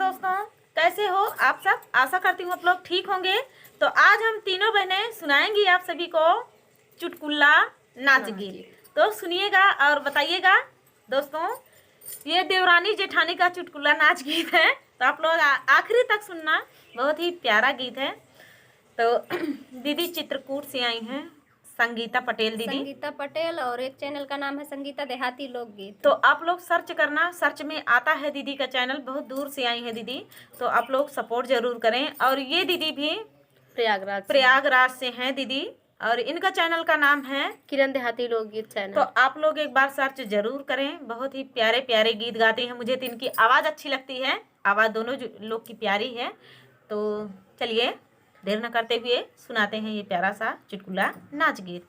दोस्तों, कैसे हो आप सब। आशा करती हूँ आप लोग ठीक होंगे। तो आज हम तीनों बहनें सुनाएंगी आप सभी को चुटकुला नाच गीत। तो सुनिएगा और बताइएगा दोस्तों। ये देवरानी जेठानी का चुटकुला नाच गीत है, तो आप लोग आखिरी तक सुनना। बहुत ही प्यारा गीत है। तो दीदी चित्रकूट से आई हैं, संगीता पटेल दीदी। संगीता पटेल, और एक चैनल का नाम है संगीता देहाती लोकगीत। तो आप लोग सर्च करना, सर्च में आता है दीदी का चैनल। बहुत दूर से आई है दीदी, तो आप लोग सपोर्ट जरूर करें। और ये दीदी भी प्रयागराज से हैं दीदी, और इनका चैनल का नाम है किरण देहाती लोकगीत चैनल। तो आप लोग एक बार सर्च जरूर करें। बहुत ही प्यारे प्यारे गीत गाते हैं। मुझे तो इनकी आवाज़ अच्छी लगती है, आवाज़ दोनों लोग की प्यारी है। तो चलिए देर न करते हुए सुनाते हैं ये प्यारा सा चुटकुला नाच गीत।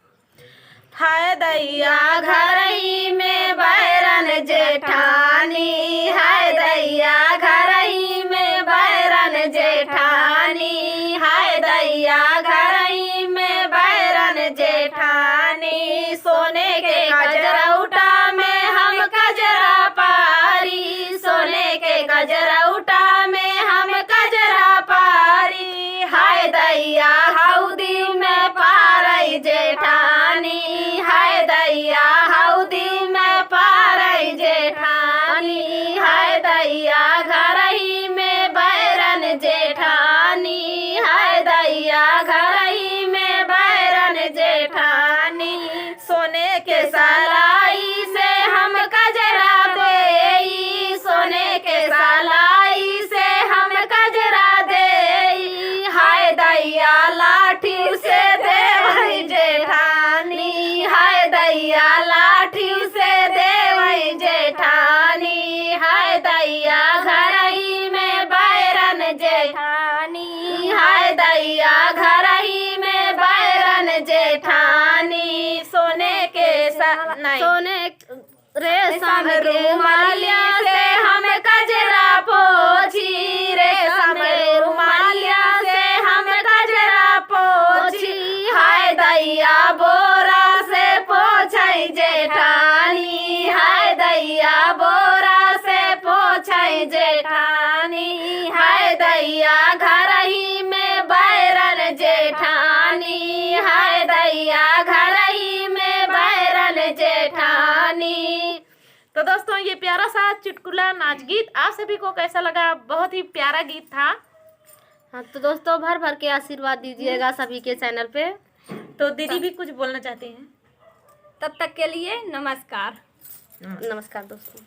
हाय दैया घरही में बैरन जेठानी, हाय दैया घरही में बैरन जेठानी, हाय दैया घरही में बैरन जेठानी। सोने के गजरौटा में हम कजरा पारी, सोने के गजरौटा में हम कजरा पारी। हाय दैया हौदी में पारई जेठानी, हाय दैया हौदी में पारई जेठानी, हाय दैया घरही में बैरन जेठानी, हाय दैया घरही में बैरन जेठानी। सोने के सलाई से हम कजरा देई, सोने के सलाई से हम कजरा देई। हाय दैया लाठी से देवई जेठानी, हाय दैया लाठी से देवई जेठानी, हाय दैया घरही में बैरन जेठानी, हाय दैया घरही में बैरन जेठानी। सोने के सोने रेशम रुमालिया से हम कजरा पोछी, रेशम रुमालिया से हम कजरा पोछी। हाय दैया बोरा से पोछई जेठानी, हाय दैया बोरा से पोछई जेठानी, हाय दैया घरही में बैरन जेठानी, हाय दैया घरही में बैरन जेठानी। तो दोस्तों, ये प्यारा सा चुटकुला नाच गीत आप सभी को कैसा लगा। बहुत ही प्यारा गीत था। हाँ, तो दोस्तों भर भर के आशीर्वाद दीजिएगा सभी के चैनल पे। तो दीदी भी कुछ बोलना चाहती हैं। तब तक के लिए नमस्कार। नमस्कार दोस्तों।